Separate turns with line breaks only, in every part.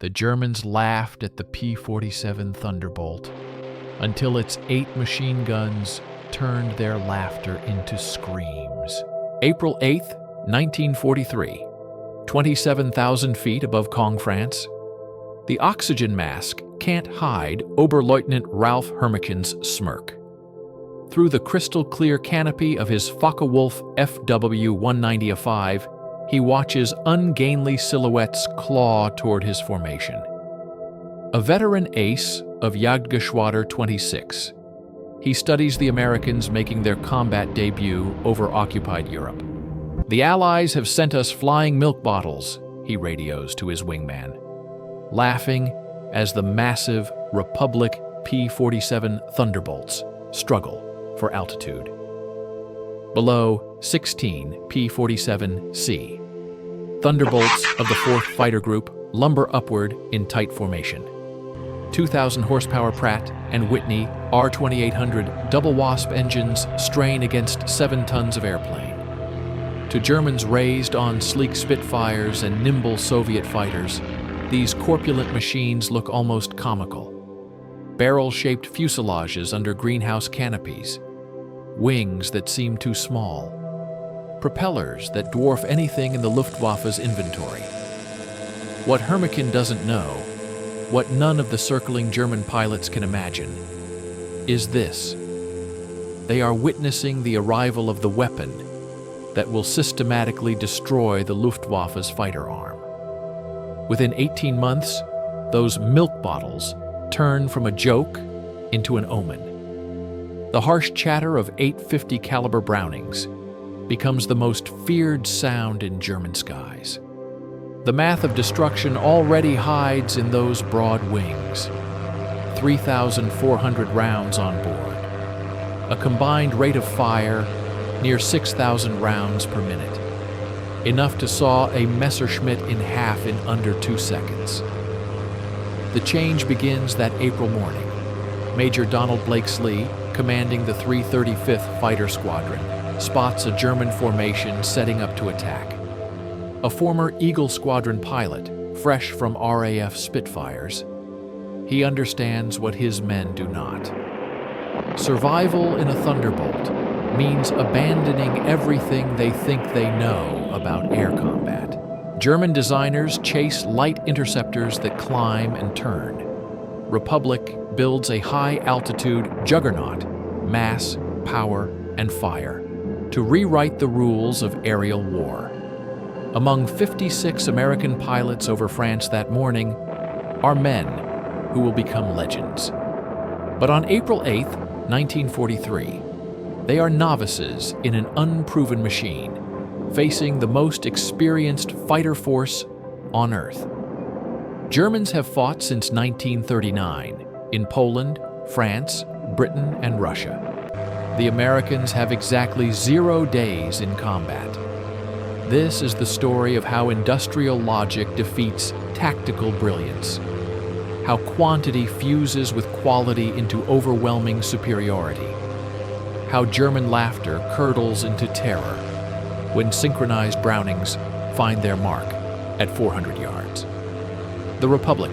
the Germans laughed at the P-47 Thunderbolt until its 8 machine guns turned their laughter into screams. April 8, 1943, 27,000 feet above Caen, France. The oxygen mask can't hide Oberleutnant Ralph Hermiken's smirk. Through the crystal-clear canopy of his Focke-Wulf FW-190A5, he watches ungainly silhouettes claw toward his formation. A veteran ace of Jagdgeschwader 26, he studies the Americans making their combat debut over occupied Europe. "The Allies have sent us flying milk bottles," he radios to his wingman, laughing as the massive Republic P-47 Thunderbolts struggle for altitude. Below, 16 P-47C. Thunderbolts of the 4th Fighter Group lumber upward in tight formation. 2,000 horsepower Pratt and Whitney R2800 double wasp engines strain against 7 tons of airplane. To Germans raised on sleek Spitfires and nimble Soviet fighters, these corpulent machines look almost comical. Barrel-shaped fuselages under greenhouse canopies, wings that seem too small, propellers that dwarf anything in the Luftwaffe's inventory. What Hermiken doesn't know, what none of the circling German pilots can imagine, is this: they are witnessing the arrival of the weapon that will systematically destroy the Luftwaffe's fighter arm. Within 18 months, those milk bottles turn from a joke into an omen. The harsh chatter of 850 caliber Brownings becomes the most feared sound in German skies. The math of destruction already hides in those broad wings. 3,400 rounds on board. A combined rate of fire near 6,000 rounds per minute. Enough to saw a Messerschmitt in half in under 2 seconds. The change begins that April morning. Major Donald Blakesley, commanding the 335th Fighter Squadron, spots a German formation setting up to attack. A former Eagle Squadron pilot, fresh from RAF Spitfires, he understands what his men do not. Survival in a Thunderbolt means abandoning everything they think they know about air combat. German designers chase light interceptors that climb and turn. Republic builds a high-altitude juggernaut, mass, power, and fire, to rewrite the rules of aerial war. Among 56 American pilots over France that morning are men who will become legends. But on April 8, 1943, they are novices in an unproven machine, facing the most experienced fighter force on Earth. Germans have fought since 1939 in Poland, France, Britain, and Russia. The Americans have exactly 0 days in combat. This is the story of how industrial logic defeats tactical brilliance, how quantity fuses with quality into overwhelming superiority, how German laughter curdles into terror when synchronized Brownings find their mark at 400 yards. The Republic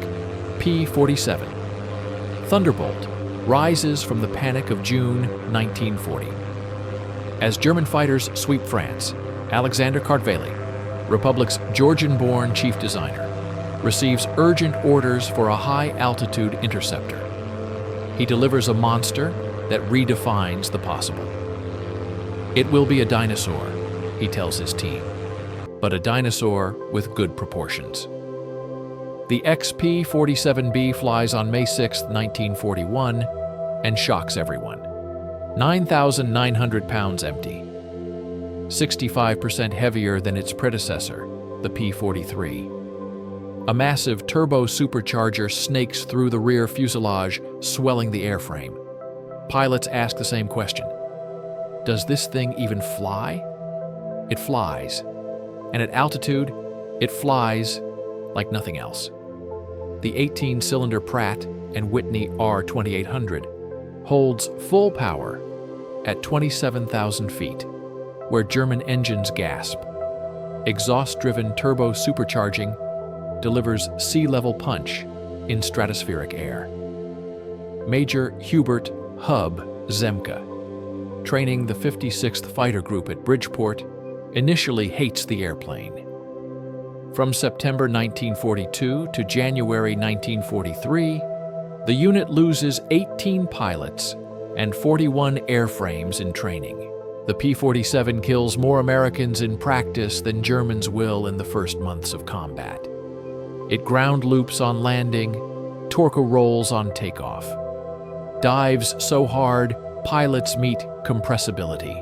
P-47 Thunderbolt rises from the panic of June 1940. As German fighters sweep France, Alexander Kartveli, Republic's Georgian-born chief designer, receives urgent orders for a high-altitude interceptor. He delivers a monster that redefines the possible. It will be a dinosaur, he tells his team, but a dinosaur with good proportions. The XP-47B flies on May 6, 1941, and shocks everyone. 9,900 pounds empty. 65% heavier than its predecessor, the P-43. A massive turbo-supercharger snakes through the rear fuselage, swelling the airframe. Pilots ask the same question. Does this thing even fly? It flies. And at altitude, it flies like nothing else. The 18-cylinder Pratt and Whitney R2800 holds full power at 27,000 feet, where German engines gasp. Exhaust-driven turbo supercharging delivers sea-level punch in stratospheric air. Major Hubert "Hub" Zemke, training the 56th Fighter Group at Bridgeport, initially hates the airplane. From September 1942 to January 1943, the unit loses 18 pilots and 41 airframes in training. The P-47 kills more Americans in practice than Germans will in the first months of combat. It ground loops on landing, torque rolls on takeoff. Dives so hard, pilots meet compressibility.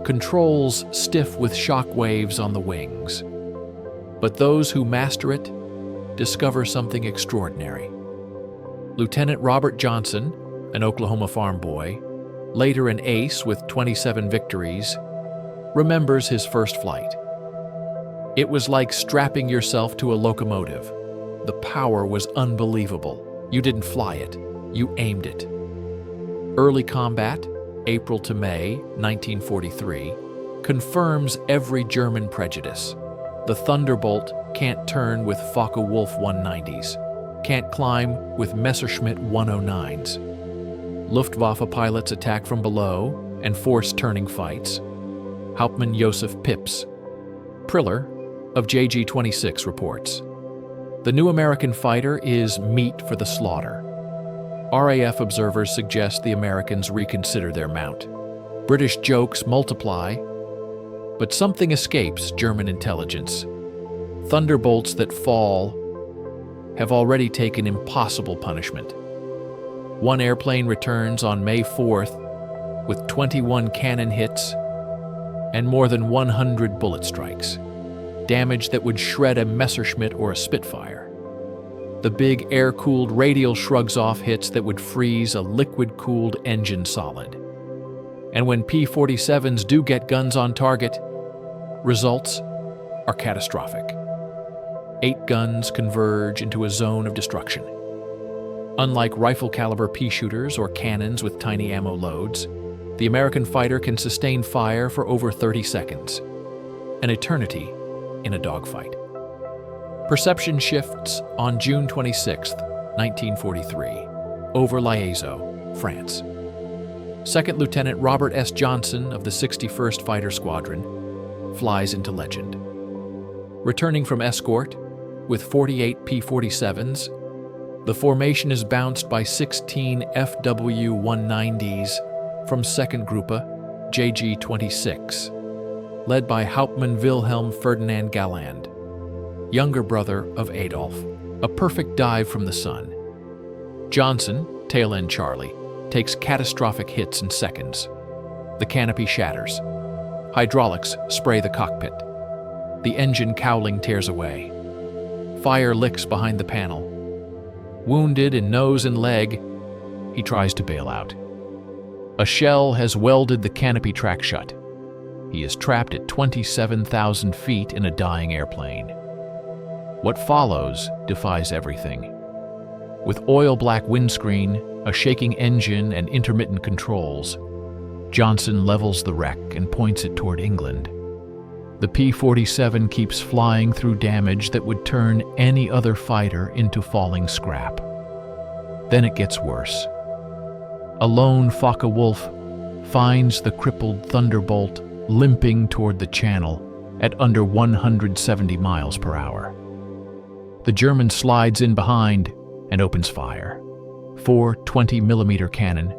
Controls stiff with shock waves on the wings. But those who master it discover something extraordinary. Lieutenant Robert Johnson, an Oklahoma farm boy, later an ace with 27 victories, remembers his first flight. It was like strapping yourself to a locomotive. The power was unbelievable. You didn't fly it, you aimed it. Early combat, April to May 1943, confirms every German prejudice. The Thunderbolt can't turn with Focke-Wulf 190s, can't climb with Messerschmitt 109s. Luftwaffe pilots attack from below and force turning fights. Hauptmann Josef Pips, Priller of JG-26 reports. The new American fighter is meat for the slaughter. RAF observers suggest the Americans reconsider their mount. British jokes multiply, but something escapes German intelligence. Thunderbolts that fall have already taken impossible punishment. One airplane returns on May 4th with 21 cannon hits and more than 100 bullet strikes, damage that would shred a Messerschmitt or a Spitfire. The big air-cooled radial shrugs off hits that would freeze a liquid-cooled engine solid. And when P-47s do get guns on target, results are catastrophic. 8 guns converge into a zone of destruction. Unlike rifle-caliber pea-shooters or cannons with tiny ammo loads, the American fighter can sustain fire for over 30 seconds, an eternity in a dogfight. Perception shifts on June 26, 1943, over Liaison, France. Second Lieutenant Robert S. Johnson of the 61st Fighter Squadron flies into legend. Returning from escort with 48 P-47s, the formation is bounced by 16 FW-190s from 2nd Gruppe, JG-26, led by Hauptmann Wilhelm Ferdinand Galland, younger brother of Adolf, a perfect dive from the sun. Johnson, tail end Charlie, takes catastrophic hits in seconds. The canopy shatters. Hydraulics spray the cockpit. The engine cowling tears away. Fire licks behind the panel. Wounded in nose and leg, he tries to bail out. A shell has welded the canopy track shut. He is trapped at 27,000 feet in a dying airplane. What follows defies everything. With oil-black windscreen, a shaking engine, and intermittent controls, Johnson levels the wreck and points it toward England. The P-47 keeps flying through damage that would turn any other fighter into falling scrap. Then it gets worse. A lone Focke-Wulf finds the crippled Thunderbolt limping toward the channel at under 170 miles per hour. The German slides in behind and opens fire. 4 20mm cannon,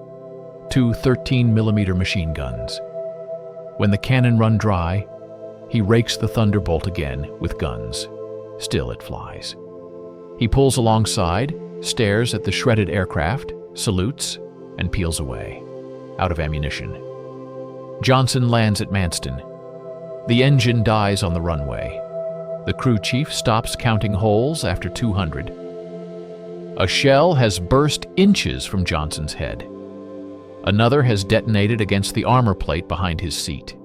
2 13mm machine guns. When the cannon run dry, he rakes the Thunderbolt again with guns. Still it flies. He pulls alongside, stares at the shredded aircraft, salutes, and peels away, out of ammunition. Johnson lands at Manston. The engine dies on the runway. The crew chief stops counting holes after 200. A shell has burst inches from Johnson's head. Another has detonated against the armor plate behind his seat.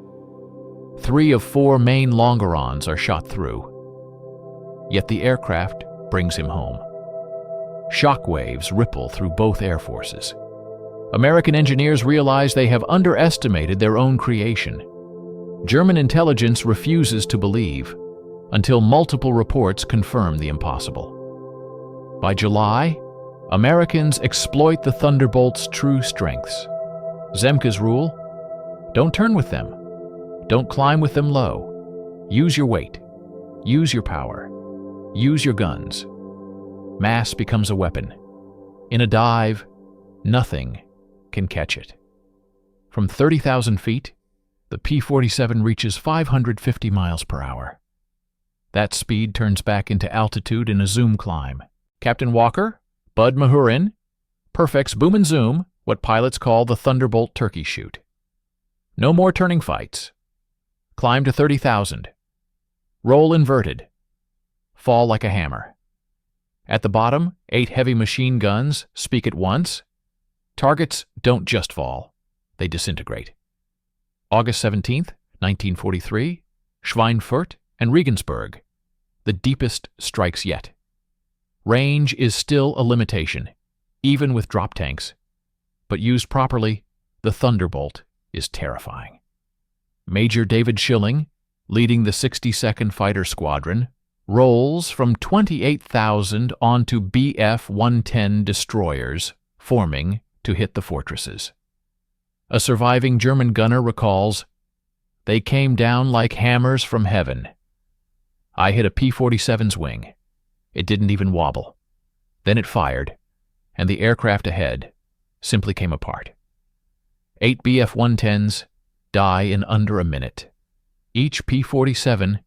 3 of 4 main longerons are shot through. Yet the aircraft brings him home. Shockwaves ripple through both air forces. American engineers realize they have underestimated their own creation. German intelligence refuses to believe. until multiple reports confirm the impossible. By July, Americans exploit the Thunderbolt's true strengths. Zemke's rule: don't turn with them. Don't climb with them low. Use your weight. Use your power. Use your guns. Mass becomes a weapon. In a dive, nothing can catch it. From 30,000 feet, the P-47 reaches 550 miles per hour. That speed turns back into altitude in a zoom climb. Captain Walker, Bud Mahurin, perfects boom and zoom, what pilots call the Thunderbolt turkey shoot. No more turning fights. Climb to 30,000. Roll inverted. Fall like a hammer. At the bottom, 8 heavy machine guns speak at once. Targets don't just fall, they disintegrate. August 17th, 1943, Schweinfurt and Regensburg. The deepest strikes yet. Range is still a limitation, even with drop tanks. But used properly, the Thunderbolt is terrifying. Major David Schilling, leading the 62nd Fighter Squadron, rolls from 28,000 onto Bf-110 destroyers, forming to hit the fortresses. A surviving German gunner recalls, "They came down like hammers from heaven. I hit a P-47's wing. It didn't even wobble. Then it fired, and the aircraft ahead simply came apart." 8 Bf-110s die in under a minute. Each P-47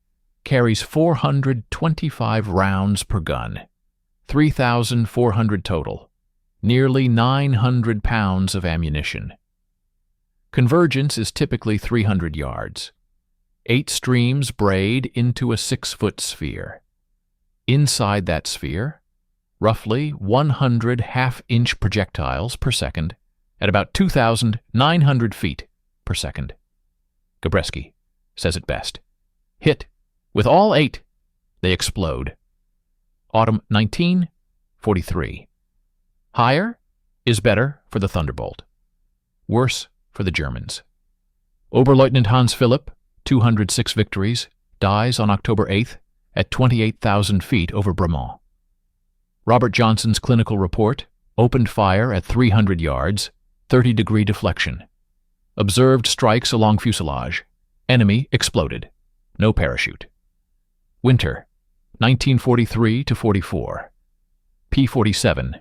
carries 425 rounds per gun, 3,400 total, nearly 900 pounds of ammunition. Convergence is typically 300 yards. 8 streams braid into a 6-foot sphere. Inside that sphere, roughly 100 half-inch projectiles per second at about 2,900 feet per second. Gabreski says it best. Hit with all 8, they explode. Autumn 1943. Higher is better for the Thunderbolt. Worse for the Germans. Oberleutnant Hans Philipp, 206 victories, dies on October 8th at 28,000 feet over Bremont. Robert Johnson's clinical report: opened fire at 300 yards, 30-degree deflection. Observed strikes along fuselage. Enemy exploded. No parachute. Winter, 1943-44. P-47.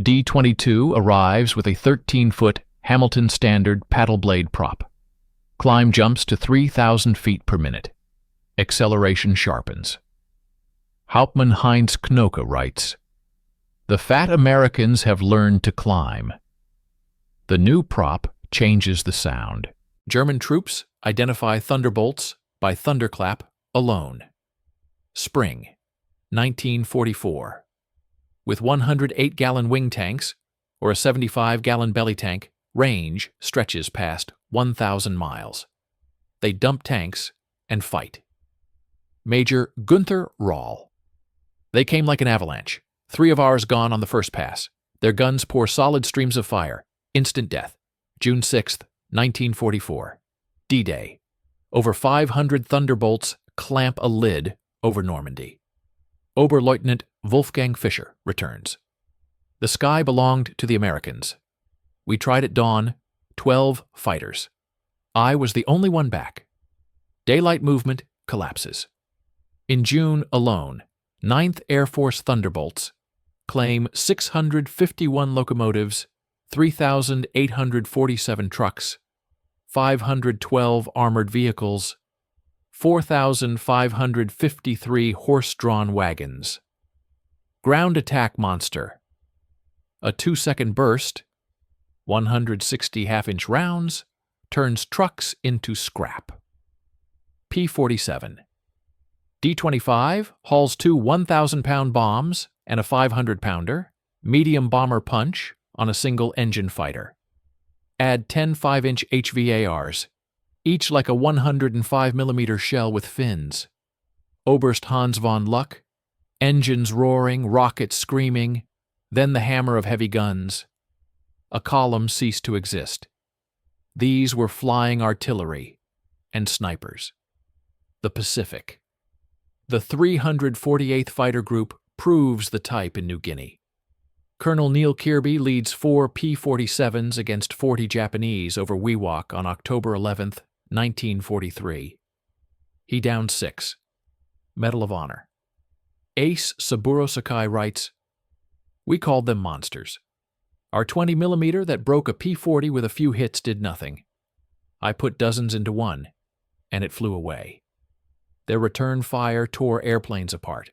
D-22 arrives with a 13-foot Hamilton Standard paddle blade prop. Climb jumps to 3,000 feet per minute. Acceleration sharpens. Hauptmann Heinz Knoke writes, "The fat Americans have learned to climb. The new prop changes the sound." German troops identify Thunderbolts by thunderclap alone. Spring, 1944. With 108-gallon wing tanks, or a 75-gallon belly tank, range stretches past 1,000 miles. They dump tanks and fight. Major Gunther Rahl. "They came like an avalanche. 3 of ours gone on the first pass. Their guns pour solid streams of fire. Instant death. June 6th, 1944. D-Day. Over 500 Thunderbolts clamp a lid over Normandy." Oberleutnant Wolfgang Fischer returns. "The sky belonged to the Americans. We tried at dawn, 12 fighters. I was the only one back. Daylight movement collapses. In June alone, 9th Air Force Thunderbolts claim 651 locomotives, 3,847 trucks, 512 armored vehicles, 4,553 horse-drawn wagons. Ground attack monster. A 2-second burst, 160 half-inch rounds, turns trucks into scrap." P-47. D-25 hauls 2 1,000-pound bombs and a 500-pounder, medium bomber punch on a single engine fighter. Add 10 5-inch HVARs, each like a 105mm shell with fins. Oberst Hans von Luck, engines roaring, rockets screaming, then the hammer of heavy guns. A column ceased to exist. These were flying artillery and snipers. The Pacific. The 348th Fighter Group proves the type in New Guinea. Colonel Neil Kirby leads 4 P-47s against 40 Japanese over Wewak on October 11, 1943. He downed 6. Medal of Honor. Ace Saburo Sakai writes, "We called them monsters. Our 20mm that broke a P-40 with a few hits did nothing. I put dozens into one, and it flew away. Their return fire tore airplanes apart.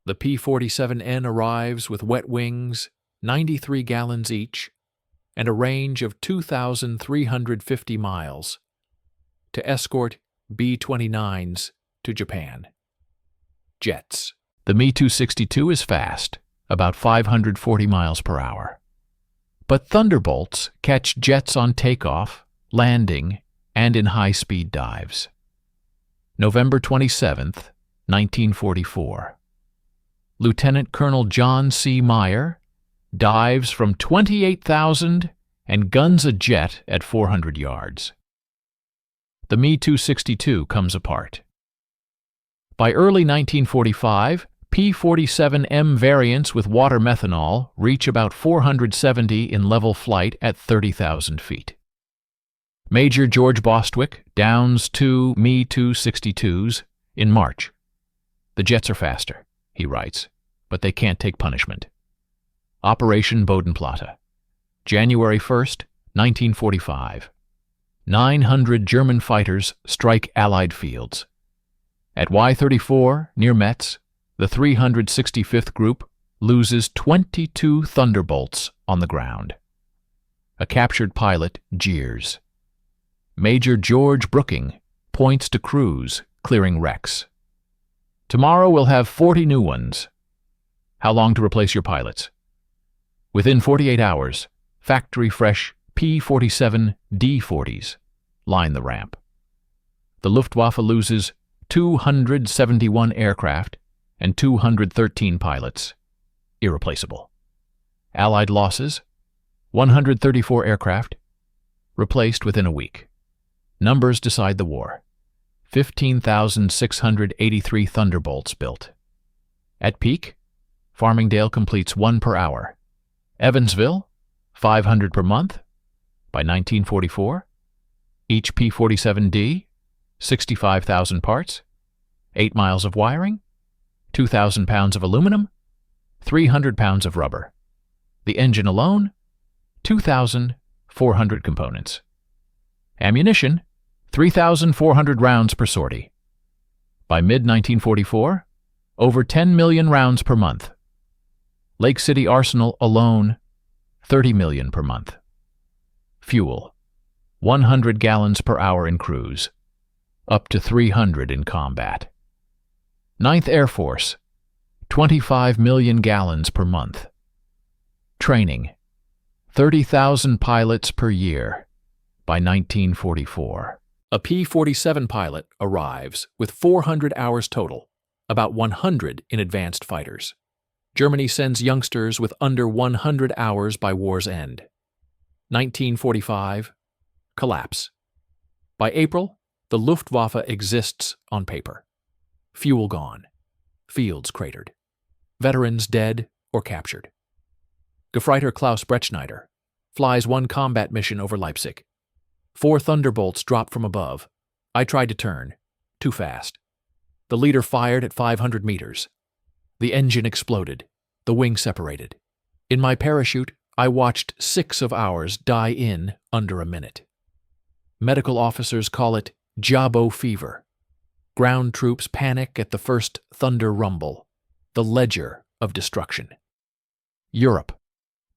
The P-47N arrives with wet wings, 93 gallons each, and a range of 2,350 miles, to escort B-29s to Japan." Jets. The Me-262 is fast, about 540 miles per hour. But Thunderbolts catch jets on takeoff, landing, and in high-speed dives. November 27, 1944. Lieutenant Colonel John C. Meyer dives from 28,000 and guns a jet at 400 yards. The Me-262 comes apart. By early 1945, P-47M variants with water methanol reach about 470 in level flight at 30,000 feet. Major George Bostwick downs 2 Me-262s in March. "The jets are faster," he writes, "but they can't take punishment." Operation Bodenplatte. January 1, 1945. 900 German fighters strike Allied fields. At Y-34, near Metz, the 365th Group loses 22 Thunderbolts on the ground. A captured pilot jeers. Major George Brooking points to crews clearing wrecks. "Tomorrow we'll have 40 new ones." "How long to replace your pilots?" Within 48 hours, factory-fresh P-47 D-40s line the ramp. The Luftwaffe loses 271 aircraft and 213 pilots. Irreplaceable. Allied losses: 134 aircraft, replaced within a week. Numbers decide the war. 15,683 Thunderbolts built. At peak, Farmingdale completes 1 per hour. Evansville, 500 per month. By 1944, each P-47D, 65,000 parts, 8 miles of wiring, 2,000 pounds of aluminum, 300 pounds of rubber. The engine alone, 2,400 components. Ammunition, 3,400 rounds per sortie. By mid-1944, over 10 million rounds per month. Lake City Arsenal alone, 30 million per month. Fuel, 100 gallons per hour in cruise, up to 300 in combat. 9th Air Force, 25 million gallons per month. Training, 30,000 pilots per year by 1944. A P-47 pilot arrives with 400 hours total, about 100 in advanced fighters. Germany sends youngsters with under 100 hours by war's end. 1945, collapse. By April, the Luftwaffe exists on paper. Fuel gone. Fields cratered. Veterans dead or captured. Gefreiter Klaus Bretschneider flies 1 combat mission over Leipzig. 4 Thunderbolts drop from above. I tried to turn. Too fast. The leader fired at 500 meters. The engine exploded. The wing separated. In my parachute, I watched 6 of ours die in under a minute. Medical officers call it Jabo fever. Ground troops panic at the first thunder rumble, the ledger of destruction. Europe.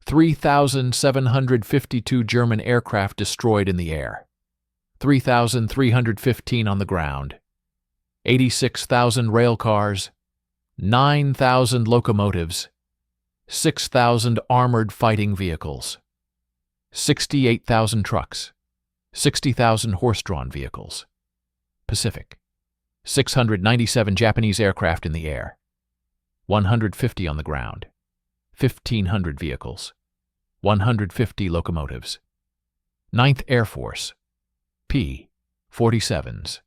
3,752 German aircraft destroyed in the air. 3,315 on the ground. 86,000 rail cars. 9,000 locomotives. 6,000 armored fighting vehicles. 68,000 trucks. 60,000 horse-drawn vehicles. Pacific. 697 Japanese aircraft in the air. 150 on the ground. 1,500 vehicles. 150 locomotives. 9th Air Force. P-47s.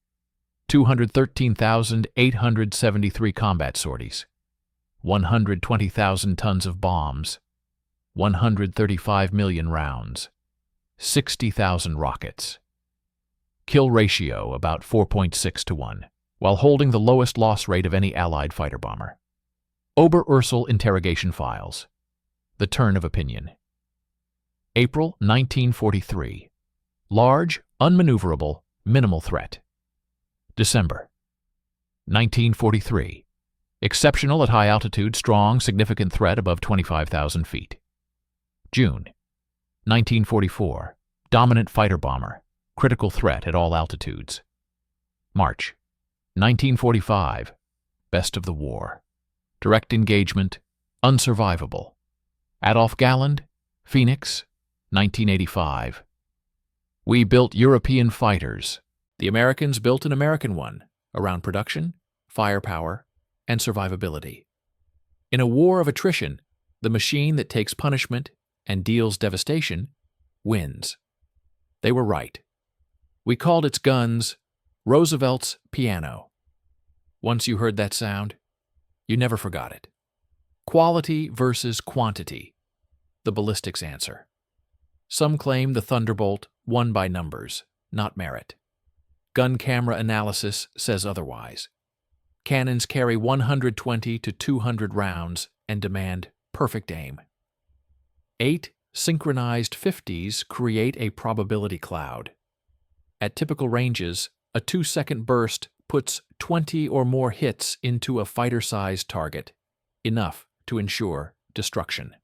213,873 combat sorties, 120,000 tons of bombs, 135 million rounds, 60,000 rockets. Kill ratio about 4.6 to 1, while holding the lowest loss rate of any Allied fighter bomber. Ober-Ursel interrogation files. The turn of opinion. April 1943. Large, unmaneuverable, minimal threat. December 1943. Exceptional at high altitude, strong, significant threat above 25,000 feet. June 1944. Dominant fighter bomber, critical threat at all altitudes. March 1945. Best of the war. Direct engagement, unsurvivable. Adolf Galland, Phoenix, 1985. We built European fighters. The Americans built an American one around production, firepower, and survivability. In a war of attrition, the machine that takes punishment and deals devastation wins. They were right. We called its guns Roosevelt's piano. Once you heard that sound, you never forgot it. Quality versus quantity, the ballistics answer. Some claim the Thunderbolt won by numbers, not merit. Gun camera analysis says otherwise. Cannons carry 120 to 200 rounds and demand perfect aim. 8 synchronized 50s create a probability cloud. At typical ranges, a 2-second burst puts 20 or more hits into a fighter-sized target, enough to ensure destruction.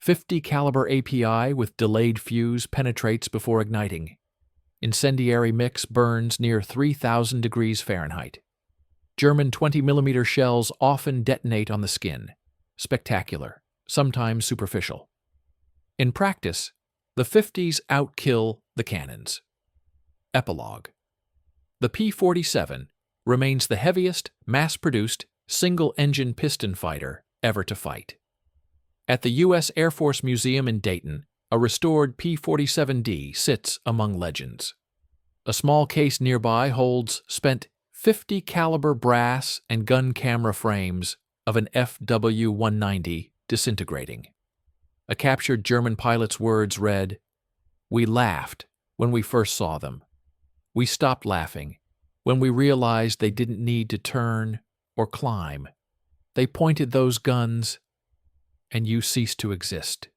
50 caliber API with delayed fuse penetrates before igniting. Incendiary mix burns near 3,000 degrees Fahrenheit. German 20mm shells often detonate on the skin. Spectacular, sometimes superficial. In practice, the 50s outkill the cannons. Epilogue. The P-47 remains the heaviest, mass-produced, single-engine piston fighter ever to fight. At the U.S. Air Force Museum in Dayton, a restored P-47D sits among legends. A small case nearby holds spent .50 caliber brass and gun camera frames of an FW-190 disintegrating. A captured German pilot's words read, "We laughed when we first saw them. We stopped laughing when we realized they didn't need to turn or climb. They pointed those guns, and you ceased to exist."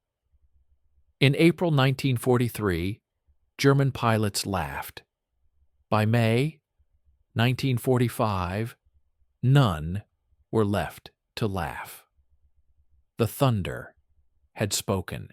In April 1943, German pilots laughed. By May 1945, none were left to laugh. The thunder had spoken.